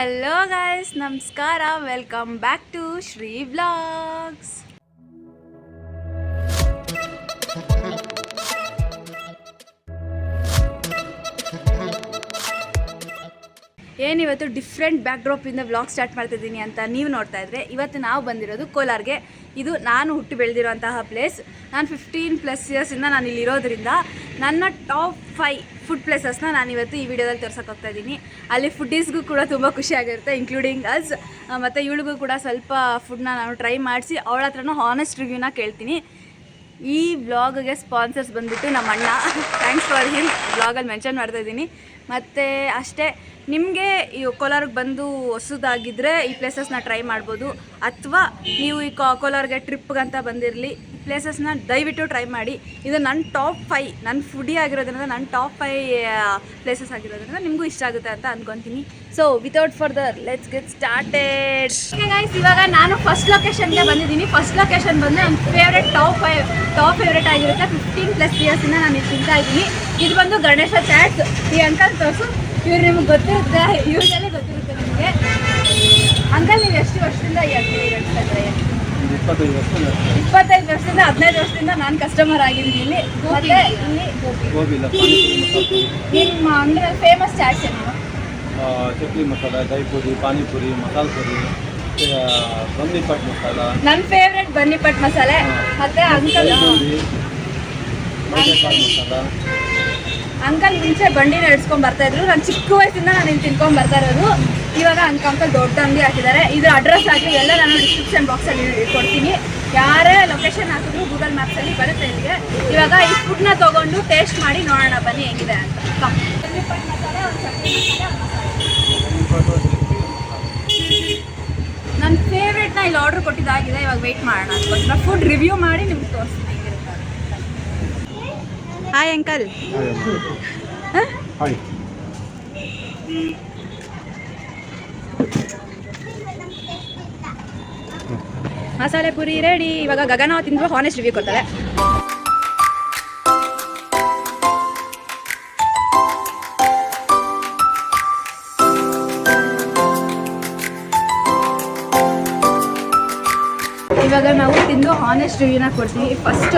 Hello guys, ನಮಸ್ಕಾರ. Welcome back to Shri vlogs. ಏನಿವತ್ತು different back ಡ್ರಾಪಿಂದ ವ್ಲಾಗ್ ಸ್ಟಾರ್ಟ್ ಮಾಡ್ತಿದ್ದೀನಿ ಅಂತ ನೀವು ನೋಡ್ತಾ ಇದ್ರೆ, ಇವತ್ತು ನಾವು ಬಂದಿರೋದು ಕೋಲಾರ್ಗೆ. ಇದು ನಾನು ಹುಟ್ಟಿ ಬೆಳೆದಿರುವಂತಹ ಪ್ಲೇಸ್. ನಾನು 15+ ಇಯರ್ಸಿಂದ ನಾನು ಇಲ್ಲಿರೋದ್ರಿಂದ ನನ್ನ ಟಾಪ್ 5 ಫುಡ್ ಪ್ಲೇಸಸ್ನ ನಾನು ಇವತ್ತು ಈ ವಿಡಿಯೋದಲ್ಲಿ ತೋರ್ಸಕ್ಕೆ ಹೋಗ್ತಾ ಇದ್ದೀನಿ. ಅಲ್ಲಿ ಫುಡ್ಡೀಸ್ಗೂ ಕೂಡ ತುಂಬ ಖುಷಿಯಾಗಿರುತ್ತೆ, ಇನ್ಕ್ಲೂಡಿಂಗ್ ಅಸ್. ಮತ್ತು ಇವಳಿಗೂ ಕೂಡ ಸ್ವಲ್ಪ ಫುಡ್ನ ನಾನು ಟ್ರೈ ಮಾಡಿಸಿ ಅವಳ ಹತ್ರನೂ ಹಾನೆಸ್ಟ್ ರಿವ್ಯೂನ ಕೇಳ್ತೀನಿ. ಈ ವ್ಲಾಗ್ಗೆ ಸ್ಪಾನ್ಸರ್ಸ್ ಬಂದುಬಿಟ್ಟು ನಮ್ಮ ಅಣ್ಣ. Thanks for him. ವ್ಲಾಗಲ್ಲಿ ಮೆನ್ಷನ್ ಮಾಡ್ತಾಯಿದ್ದೀನಿ. ಮತ್ತು ಅಷ್ಟೇ, ನಿಮಗೆ ಈ ಕೋಲಾರಿಗೆ ಬಂದು ಹೊಸದಾಗಿದ್ದರೆ ಈ ಪ್ಲೇಸಸ್ನ ಟ್ರೈ ಮಾಡ್ಬೋದು. ಅಥವಾ ನೀವು ಈ ಕೋಲಾರ್ಗೆ ಟ್ರಿಪ್ಗಂತ ಬಂದಿರಲಿ, ಪ್ಲೇಸಸ್ನ ದಯವಿಟ್ಟು ಟ್ರೈ ಮಾಡಿ. ಇದು ನನ್ನ ಟಾಪ್ 5, ನನ್ನ ಫುಡಿ ಆಗಿರೋದ್ರಿಂದ ನನ್ನ ಟಾಪ್ 5 ಪ್ಲೇಸಸ್ ಆಗಿರೋದ್ರಿಂದ ನಿಮಗೂ ಇಷ್ಟ ಆಗುತ್ತೆ ಅಂತ ಅಂದ್ಕೊತೀನಿ. So without further let's get started. Okay guys, ಇವಾಗ ನಾನು ಫಸ್ಟ್ ಲೊಕೇಶನ್ಗೆ ಬಂದಿದ್ದೀನಿ. ಫಸ್ಟ್ ಲೊಕೇಶನ್ ಬಂದು ನನ್ನ ಟಾಪ್ ಫೇವ್ರೇಟ್ ಆಗಿರುತ್ತೆ. 15+ ಇಯರ್ಸಿಂದ ನಾನು ಇದು ತಿಂತಾ ಇದ್ದೀನಿ. ಇದು ಬಂದು ಗಣೇಶ ಚಾಟ್ಸ್. ಈ ಅಂಕಲ್ ತೋರಿಸು. ಇವ್ರು ನಿಮ್ಗೆ ಗೊತ್ತಿರುತ್ತೆ, ಯೂಶಲಿ ಗೊತ್ತಿರುತ್ತೆ ನಿಮಗೆ. ಅಂಕಲ್, ನೀವು ಎಷ್ಟು ವರ್ಷದಿಂದ ಈ ಅಂಗಡಿ ನಡೆಸ್ತಾ ಇದ್ದಾರೆ? 25 ವರ್ಷದಿಂದ, 15 ವರ್ಷದಿಂದ ನಾನು ಕಸ್ಟಮರ್ ಆಗಿದ್ದೀನಿ ಇಲ್ಲಿ. ಮತ್ತೆ ಇಲ್ಲಿ ನಿಮ್ಮ ಅಂಗಡಿಯಲ್ಲಿ ಫೇಮಸ್ ಚಾಟ್ಸ್ ಏನು? ಚಕ್ಲಿ ಮಸಾಲ, ದಹಿಪುರಿ, ಪಾನಿಪುರಿ, ಮಸಾಲ ಪುರಿ, ಬನ್ನಿಪಟ್ ಮಸಾಲ. ನನ್ನ ಫೇವ್ರೆಟ್ ಬನ್ನಿಪಟ್ ಮಸಾಲೆ. ಮತ್ತೆ ಅಂಕಲ್ ಮುಂಚೆ ಬಂಡಿ ನಡೆಸ್ಕೊಂಡು ಬರ್ತಾಯಿದ್ರು. ನಾನು ಚಿಕ್ಕ ವಯಸ್ಸಿಂದ ನಾನು ಇಲ್ಲಿ ತಿನ್ಕೊಂಡು ಬರ್ತಾ ಇರೋದು. ಇವಾಗ ಅಂಕಲ್ ದೊಡ್ಡ ಅಂಗಡಿ ಹಾಕಿದ್ದಾರೆ. ಇದ್ರ ಅಡ್ರೆಸ್ ಆಗಲಿ ಎಲ್ಲ ನಾನು ಡಿಸ್ಕ್ರಿಪ್ಷನ್ ಬಾಕ್ಸಲ್ಲಿ ಕೊಡ್ತೀನಿ. ಯಾರೇ ಲೊಕೇಶನ್ ಹಾಕಿದ್ರು ಗೂಗಲ್ ಮ್ಯಾಪ್ಸಲ್ಲಿ ಬರುತ್ತೆ ಇಲ್ಲಿಗೆ. ಇವಾಗ ಈ ಫುಡ್ನ ತೊಗೊಂಡು ಟೇಸ್ಟ್ ಮಾಡಿ ನೋಡೋಣ ಬನ್ನಿ ಹೇಗಿದೆ ಅಂತ. ಬನ್ನಿಪಟ್ ಮಸಾಲೆ, ಒಂದು ಚಟ್ನಿ ಮಸಾಲೆ, ನನ್ನ ಫೇವ್ರೇಟ್ನ ಇಲ್ಲಿ ಆರ್ಡ್ರ್ ಕೊಟ್ಟಿದ್ದಾಗಿದೆ. ಇವಾಗ ವೆಯ್ಟ್ ಮಾಡೋಣ ಅದಕ್ಕೋಸ್ಕರ ಫುಡ್ ರಿವ್ಯೂ ಮಾಡಿ ನಿಮ್ಗೆ ತೋರಿಸ್ತೀನಿ ಹೇಗಿರುತ್ತೆ. Hi uncle. ಹಾಯ್. ಮಸಾಲೆ ಪುರಿ ರೆಡಿ. ಇವಾಗ ಗಗನ ತಿಂದ್ರು ಹಾನೆಸ್ಟ್ ರಿವ್ಯೂ ಕೊಡ್ತಾರೆ. ಇವಾಗ ನಾವು ತಿಂದು ಹಾನೆಸ್ಟ್ ರಿವ್ಯೂನ ಕೊಡ್ತೀವಿ. ಫಸ್ಟ್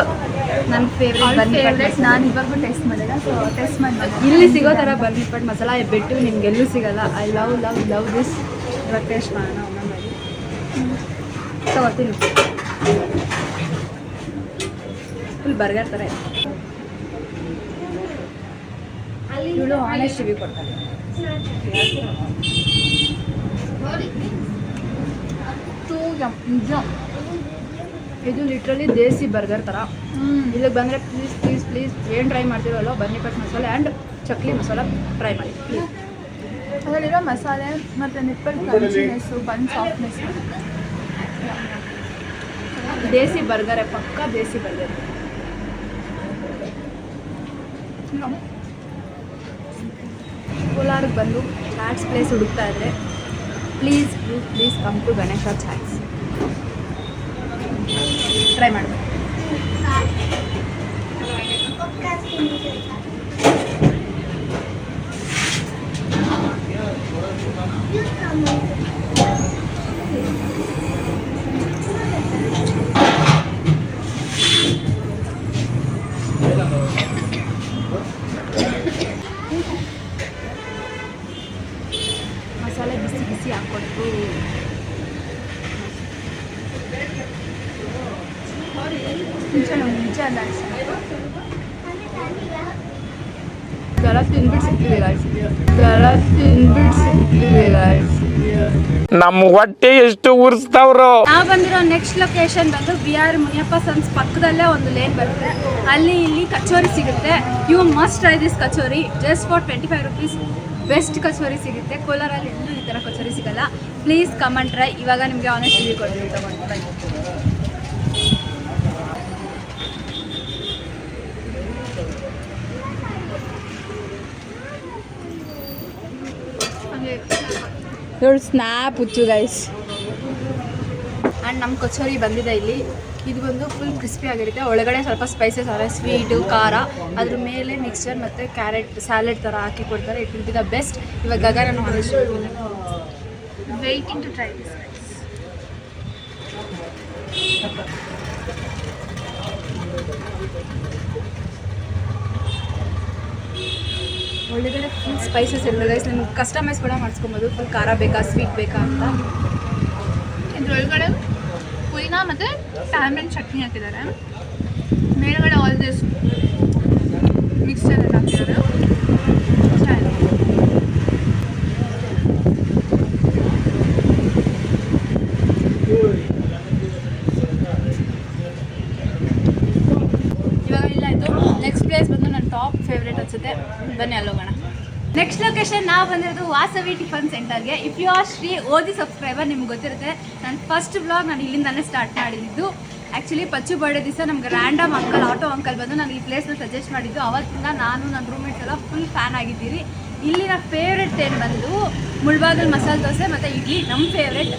ನನ್ನ ಫೇವ್ರೇಟ್ ನಾನು ಇವಾಗೂ ಟೇಸ್ಟ್ ಮಾಡಿಲ್ಲ, ಸೊ ಟೇಸ್ಟ್ ಮಾಡಿ. ಇಲ್ಲಿ ಸಿಗೋ ಥರ ಬನ್ನಿಪಟ್ ಮಸಾಲ ಬಿಟ್ಟು ನಿಮ್ಗೆಲ್ಲೂ ಸಿಗಲ್ಲ. I love this. ಇವಾಗ ಟೇಸ್ಟ್ ಮಾಡೋಣ ಒಮ್ಮೆ ತಗೋತೀನಿ. ಫುಲ್ ಬರ್ಗರ್ ಥರ ಇದೆ. ಇವಳು ಹಾನೆಸ್ಟ್ ರಿವ್ಯೂ ಕೊಡ್ತಾರೆ. ನಿಜ, ಇದು ಲಿಟ್ರಲಿ ದೇಸಿ ಬರ್ಗರ್ ಥರ. ಇಲ್ಲಿಗೆ ಬಂದರೆ ಪ್ಲೀಸ್ ಏನು ಟ್ರೈ ಮಾಡ್ತೀರಲ್ಲ, ಬನ್ನಿಪಟ್ ಮಸಾಲೆ ಆ್ಯಂಡ್ ಚಕ್ಲಿ ಮಸಾಲ ಟ್ರೈ ಮಾಡಿ ಪ್ಲೀಸ್. ಅದರಲ್ಲಿರೋ ಮಸಾಲೆ ಮತ್ತು ನಿಪ್ಪಲ್ ಕ್ರಂಚಿನೆಸ್ಸು, ಬನ್ ಸಾಫ್ಟ್ನೆಸ್ಸು, ದೇಸಿ ಬರ್ಗರೇ, ಪಕ್ಕಾ ದೇಸಿ ಬರ್ಗರ್. ಕೋಲಾರಿಗೆ ಬಂದು ಚಾಟ್ಸ್ ಪ್ಲೇಸ್ ಹುಡುಕ್ತಾ ಇದ್ದರೆ please come to Ganesha chats. Try ಮಾಡಬೇಕು. ಮಸಾಲೆ ಬಿಸಿ ಹಾಕ್ಕೊಟ್ಟು ಮುಂಚೆ ನಮ್ಮ ಹೊಟ್ಟೆ ಎಷ್ಟು ಉರ್ಸ್ತಾವ್ರು. ನಾವು ಬಂದಿರೋ ನೆಕ್ಸ್ಟ್ ಲೊಕೇಶನ್ ಬಂದು BR ಮುನಿಯಪ್ಪ ಸನ್ಸ್ ಪಕ್ಕದಲ್ಲೇ ಒಂದು ಲೇನ್ ಬರುತ್ತೆ. ಅಲ್ಲಿ ಇಲ್ಲಿ ಕಚೋರಿ ಸಿಗುತ್ತೆ. You must try this kachori just for 25 rupees. Best kachori ಸಿಗುತ್ತೆ. ಕೋಲಾರಲ್ಲಿ ಎಲ್ಲೂ ಈ ಥರ ಕಚೋರಿ ಸಿಗಲ್ಲ. Please come and try. ಇವಾಗ ನಿಮಗೆ ಆನೆಸ್ಟ್ ರಿವ್ಯೂ ಕೊಡ್ತೀನಿ, ತಗೊಂಡು ಬನ್ನಿ. ಇವಳು ಸ್ನ್ಯಾಪ್ ಹುಚ್ಚು ಗೈಸ್. ಆ್ಯಂಡ್ ನಮ್ಮ ಕಚೋರಿ ಬಂದಿದೆ ಇಲ್ಲಿ. ಇದು ಬಂದು ಫುಲ್ ಕ್ರಿಸ್ಪಿ ಆಗಿರುತ್ತೆ. ಒಳಗಡೆ ಸ್ವಲ್ಪ ಸ್ಪೈಸಸ್ ಆದರೆ ಸ್ವೀಟು, ಖಾರ, ಅದ್ರ ಮೇಲೆ ಮಿಕ್ಸ್ಚರ್ ಮತ್ತು ಕ್ಯಾರೆಟ್ ಸ್ಯಾಲೆಡ್ ಥರ ಹಾಕಿ ಕೊಡ್ತಾರೆ. It will be the best. ಇವಾಗ Gagana waiting to try this rice. ಒಳಗಡೆ ಫುಲ್ ಸ್ಪೈಸಸ್ ಇರ್ತದೆ ಗೈಸ್. ನಿಮ್ಗೆ ಕಸ್ಟಮೈಸ್ ಕೂಡ ಮಾಡಿಸ್ಕೊಬೋದು. ಫುಲ್ ಖಾರ ಬೇಕಾ ಸ್ವೀಟ್ ಬೇಕಾ ಅಂತ. ಇದ್ರೊಳಗಡೆ ಪುದೀನ ಮತ್ತು ಟ್ಯಾಮ್ರಿನ್ ಚಟ್ನಿ ಹಾಕಿದ್ದಾರೆ. ಮೇಲ್ಗಡೆ ಆಲ್ ದಿಸ್ ಮಿಕ್ಸ್ಚರ್ ಎಲ್ಲ ಹಾಕಿದ್ದಾರೆ. ಇವಾಗ ಇಲ್ಲ ಆಯಿತು. ನೆಕ್ಸ್ಟ್ ಪ್ಲೇಸ್ ಬಂದು ನನ್ನ ಟಾಪ್ ಫೇವ್ರೇಟ್ ಅನಿಸುತ್ತೆ. ಬನ್ನಿ ಅಲ್ಲೋಗೋಣ. ನೆಕ್ಸ್ಟ್ ಲೊಕೇಶನ್ ನಾವು ಬಂದಿರೋದು ವಾಸವಿ ಟಿಫನ್ ಸೆಂಟರ್ಗೆ. ಇಫ್ ಯು ಆರ್ ಶ್ರೀ ಓದಿ ಸಬ್ಸ್ಕ್ರೈಬರ್ ನಿಮ್ಗೆ ಗೊತ್ತಿರುತ್ತೆ. ನನ್ನ ಫಸ್ಟ್ ಬ್ಲಾಗ್ ನಾನು ಇಲ್ಲಿಂದಾನೇ ಸ್ಟಾರ್ಟ್ ಮಾಡಿದ್ದು. ಆ್ಯಕ್ಚುಲಿ ಪಚ್ಚು ಬರ್ಡೇ ದಿವಸ ನಮ್ಗೆ ರ್ಯಾಂಡಮ್ ಆಟೋ ಅಂಕಲ್ ಬಂದು ನನಗೆ ಈ ಪ್ಲೇಸ್ನ ಸಜೆಸ್ಟ್ ಮಾಡಿದ್ದು. ಅವತ್ತಿಂದ ನಾನು ನನ್ನ ರೂಮ್ಮೇಟ್ಸ್ ಎಲ್ಲ ಫುಲ್ ಫ್ಯಾನ್ ಆಗಿದ್ದೀರಿ. ಇಲ್ಲಿನ ಫೇವ್ರೆಟ್ ಏನು ಬಂದು ಮುಳ್ಬಾಗಲ್ ಮಸಾಲೆ ದೋಸೆ ಮತ್ತು ಇಡ್ಲಿ ನಮ್ಮ ಫೇವ್ರೆಟ್.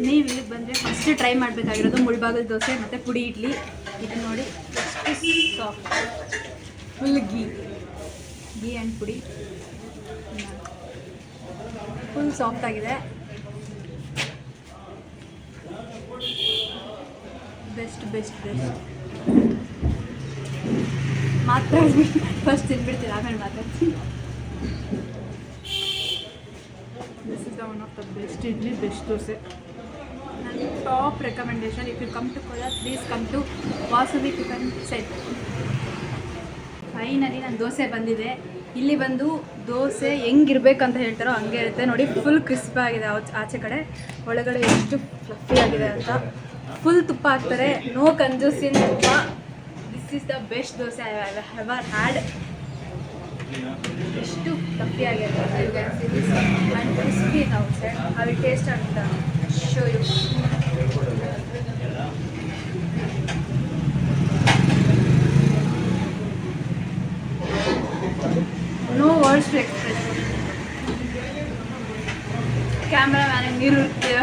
ನೀವು ಇಲ್ಲಿಗೆ ಬಂದರೆ ಫಸ್ಟ್ ಟ್ರೈ ಮಾಡಬೇಕಾಗಿರೋದು ಮುಳ್ಬಾಗಲ್ ದೋಸೆ ಮತ್ತು ಪುಡಿ ಇಡ್ಲಿ. ಇದು ನೋಡಿ ಎಷ್ಟು ಸಾಫ್ಟ್, ಫುಲ್ ಗೀ ಆ್ಯಂಡ್ ಪುಡಿ ಫುಲ್ ಸಾಫ್ಟ್ ಆಗಿದೆ. ಬೆಸ್ಟ್ ಮಾತಾಡ್ತೀನಿ. ಫಸ್ಟ್ ತಿಂದ್ಬಿಡ್ತೀನಿ, ಆಮೇಲೆ ಮಾತಾಡ್ತೀನಿ. This is the one of the best idli, best dosa. ನನ್ನ top recommendation. If you come to Kolar please come to Vasavi tiffin centre. Finally ನನ್ನ ದೋಸೆ ಬಂದಿದೆ. ಇಲ್ಲಿ ಬಂದು ದೋಸೆ ಹೆಂಗಿರ್ಬೇಕು ಅಂತ ಹೇಳ್ತಾರೋ ಹಂಗೆ ಇರುತ್ತೆ ನೋಡಿ. ಫುಲ್ ಕ್ರಿಸ್ಪ್ ಆಗಿದೆ ಆಚೆ ಕಡೆ, ಒಳಗಡೆ ಎಷ್ಟು ಫ್ಲಫಿ ಆಗಿದೆ ಅಂತ. ಫುಲ್ ತುಪ್ಪ ಹಾಕ್ತಾರೆ, ನೋ ಕಂಜೂಸಿನ್ ತುಪ್ಪ. This is the best dosa I have had. ಎಷ್ಟು ಫ್ಲಫಿ ಆಗಿದೆ and crispy in outside. I will taste ಅಂತ show you. No words to express. Camera ಮ್ಯಾನಿಗೆ ನೀರು ಇರ್ತೀಯ.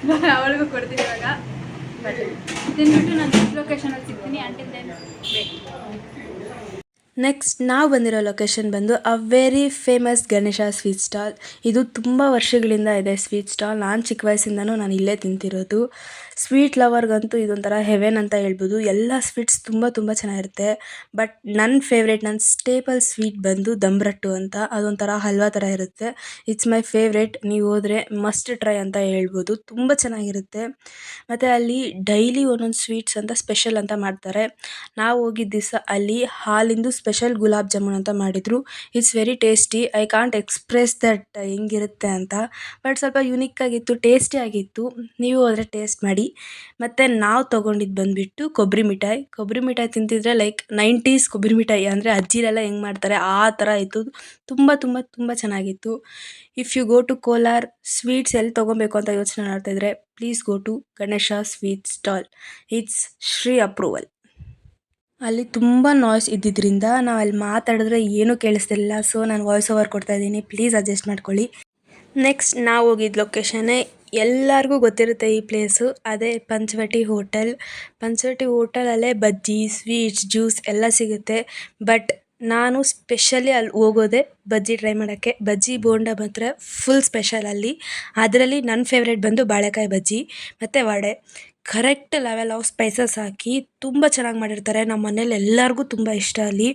ನಾನು ಅವಳಿಗೂ ಕೊಡ್ತೀನಿ ಇವಾಗ. ಬಟ್ ತಿಂದ್ಬಿಟ್ಟು ನಾನು ನೆಕ್ಸ್ಟ್ ಲೊಕೇಶನಲ್ಲಿ ಸಿಗ್ತೀನಿ. Until then wait. ನೆಕ್ಸ್ಟ್ ನಾವು ಬಂದಿರೋ ಲೊಕೇಶನ್ ಬಂದು a very famous Ganesha sweet stall. ಇದು ತುಂಬ ವರ್ಷಗಳಿಂದ ಇದೆ ಸ್ವೀಟ್ ಸ್ಟಾಲ್. ನಾನು ಚಿಕ್ಕ ವಯಸ್ಸಿಂದನೂ ನಾನು ಇಲ್ಲೇ ತಿಂತಿರೋದು. ಸ್ವೀಟ್ ಲವರ್ಗಂತೂ ಇದೊಂಥರ ಹೆವೆನ್ ಅಂತ ಹೇಳ್ಬೋದು. ಎಲ್ಲ ಸ್ವೀಟ್ಸ್ ತುಂಬ ಚೆನ್ನಾಗಿರುತ್ತೆ. ಬಟ್ ನನ್ನ ಫೇವ್ರೇಟ್, ನನ್ನ ಸ್ಟೇಪಲ್ ಸ್ವೀಟ್ ಬಂದು ದಮ್ರಟ್ಟು ಅಂತ. ಅದೊಂಥರ ಹಲ್ವಾ ಥರ ಇರುತ್ತೆ. It's my favourite. ನೀವು ಹೋದರೆ ಮಸ್ಟ್ ಟ್ರೈ ಅಂತ ಹೇಳ್ಬೋದು. ತುಂಬ ಚೆನ್ನಾಗಿರುತ್ತೆ. ಮತ್ತು ಅಲ್ಲಿ ಡೈಲಿ ಒಂದೊಂದು ಸ್ವೀಟ್ಸ್ ಅಂತ ಸ್ಪೆಷಲ್ ಅಂತ ಮಾಡ್ತಾರೆ. ನಾವು ಹೋಗಿದ್ದ ದಿವಸ ಅಲ್ಲಿ ಹಾಲಿಂದು ಸ್ಪೆಷಲ್ ಗುಲಾಬ್ ಜಾಮೂನ್ ಅಂತ ಮಾಡಿದರು. It's very tasty. I can't express that ಹೆಂಗಿರುತ್ತೆ ಅಂತ. ಬಟ್ ಸ್ವಲ್ಪ ಯುನಿಕ್ ಆಗಿತ್ತು, ಟೇಸ್ಟಿ ಆಗಿತ್ತು. ನೀವು ಹೋದರೆ ಟೇಸ್ಟ್ ಮಾಡಿ. ಮತ್ತು ನಾವು ತೊಗೊಂಡಿದ್ದು ಬಂದುಬಿಟ್ಟು ಕೊಬ್ಬರಿ ಮಿಠಾಯಿ ತಿಂತಿದ್ರೆ ಲೈಕ್ 90s ಕೊಬ್ಬರಿ ಮಿಠಾಯಿ ಅಂದರೆ ಅಜ್ಜಿರೆಲ್ಲ ಹೆಂಗೆ ಮಾಡ್ತಾರೆ ಆ ಥರ ಇತ್ತು. ತುಂಬ ಚೆನ್ನಾಗಿತ್ತು. If you go to Kolar sweets ಎಲ್ಲಿ ತೊಗೊಬೇಕು ಅಂತ ಯೋಚನೆ ಮಾಡ್ತಾಯಿದ್ರೆ please go to Ganesha sweet stall. It's Shri approval. ಅಲ್ಲಿ ತುಂಬ ನಾಯ್ಸ್ ಇದ್ದಿದ್ದರಿಂದ ನಾವು ಅಲ್ಲಿ ಮಾತಾಡಿದ್ರೆ ಏನೂ ಕೇಳಿಸ್ತಿಲ್ಲ. ಸೊ ನಾನು ವಾಯ್ಸ್ ಓವರ್ ಕೊಡ್ತಾಯಿದ್ದೀನಿ, ಪ್ಲೀಸ್ ಅಡ್ಜಸ್ಟ್ ಮಾಡ್ಕೊಳ್ಳಿ. ನೆಕ್ಸ್ಟ್ ನಾವು ಹೋಗಿದ್ದ ಲೊಕೇಶನ್ನೇ ಎಲ್ಲರಿಗೂ ಗೊತ್ತಿರುತ್ತೆ ಈ ಪ್ಲೇಸು. ಅದೇ ಪಂಚವಟಿ ಹೋಟೆಲಲ್ಲೇ ಬಜ್ಜಿ, ಸ್ವೀಟ್ಸ್, ಜ್ಯೂಸ್ ಎಲ್ಲ ಸಿಗುತ್ತೆ. ಬಟ್ ನಾನು ಸ್ಪೆಷಲಿ ಅಲ್ಲಿ ಹೋಗೋದೆ ಬಜ್ಜಿ ಟ್ರೈ ಮಾಡೋಕ್ಕೆ. ಬಜ್ಜಿ ಬೋಂಡ ಮಾತ್ರ ಫುಲ್ ಸ್ಪೆಷಲ್ ಅಲ್ಲಿ. ಅದರಲ್ಲಿ ನನ್ನ ಫೇವ್ರೇಟ್ ಬಂದು ಬಾಳೆಕಾಯಿ ಬಜ್ಜಿ ಮತ್ತು vada. Correct level of spices ಹಾಕಿ ತುಂಬ ಚೆನ್ನಾಗಿ ಮಾಡಿರ್ತಾರೆ. ನಮ್ಮ ಮನೇಲಿ ಎಲ್ಲರಿಗೂ ತುಂಬ ಇಷ್ಟ ಅಲ್ಲಿ.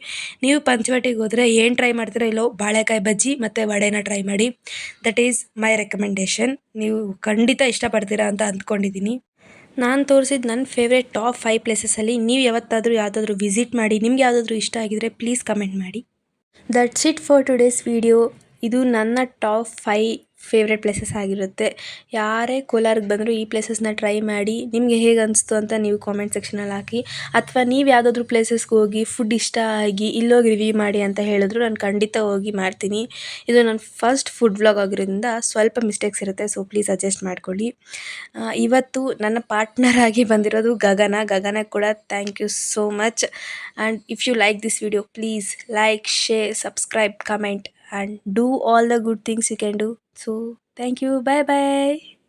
ನೀವು ಪಂಚವಟಿಗೆ ಹೋದರೆ ಏನು ಟ್ರೈ ಮಾಡ್ತೀರಾ ಇಲ್ಲೋ ಬಾಳೆಕಾಯಿ ಬಜ್ಜಿ ಮತ್ತು ವಡೆನ ಟ್ರೈ ಮಾಡಿ. That is my recommendation. ನೀವು ಖಂಡಿತ ಇಷ್ಟಪಡ್ತೀರಾ ಅಂತ ಅಂದ್ಕೊಂಡಿದ್ದೀನಿ. ನಾನು ತೋರಿಸಿದ ನನ್ನ ಫೇವ್ರೇಟ್ ಟಾಪ್ 5 ಪ್ಲೇಸಸಲ್ಲಿ ನೀವು ಯಾವತ್ತಾದರೂ ಯಾವುದಾದ್ರೂ ವಿಸಿಟ್ ಮಾಡಿ. ನಿಮ್ಗೆ ಯಾವುದಾದ್ರೂ ಇಷ್ಟ ಆಗಿದರೆ ಪ್ಲೀಸ್ ಕಮೆಂಟ್ ಮಾಡಿ. That's it for today's video. ಇದು ನನ್ನ ಟಾಪ್ 5 ಫೇವ್ರೆಟ್ ಪ್ಲೇಸಸ್ ಆಗಿರುತ್ತೆ. ಯಾರೇ ಕೋಲಾರಕ್ಕೆ ಬಂದರೂ ಈ ಪ್ಲೇಸಸ್ನ ಟ್ರೈ ಮಾಡಿ ನಿಮಗೆ ಹೇಗೆ ಅನಿಸ್ತು ಅಂತ ನೀವು ಕಾಮೆಂಟ್ ಸೆಕ್ಷನಲ್ಲಿ ಹಾಕಿ. ಅಥವಾ ನೀವು ಯಾವುದಾದ್ರೂ ಪ್ಲೇಸಸ್ಗೆ ಹೋಗಿ ಫುಡ್ ಇಷ್ಟ ಆಗಿ ಇಲ್ಲೋಗಿ ರಿವ್ಯೂ ಮಾಡಿ ಅಂತ ಹೇಳಿದ್ರು ನಾನು ಖಂಡಿತ ಹೋಗಿ ಮಾಡ್ತೀನಿ. ಇದು ನನ್ನ ಫಸ್ಟ್ ಫುಡ್ ವ್ಲಾಗ್ ಆಗಿರೋದ್ರಿಂದ ಸ್ವಲ್ಪ ಮಿಸ್ಟೇಕ್ಸ್ ಇರುತ್ತೆ, ಸೊ ಪ್ಲೀಸ್ ಅಡ್ಜಸ್ಟ್ ಮಾಡ್ಕೊಳ್ಳಿ. ಇವತ್ತು ನನ್ನ ಪಾರ್ಟ್ನರ್ ಆಗಿ ಬಂದಿರೋದು ಗಗನ ಕೂಡ thank you so much. And if you like this video please like, share, subscribe, comment and do all the good things you can do. So thank you. Bye bye.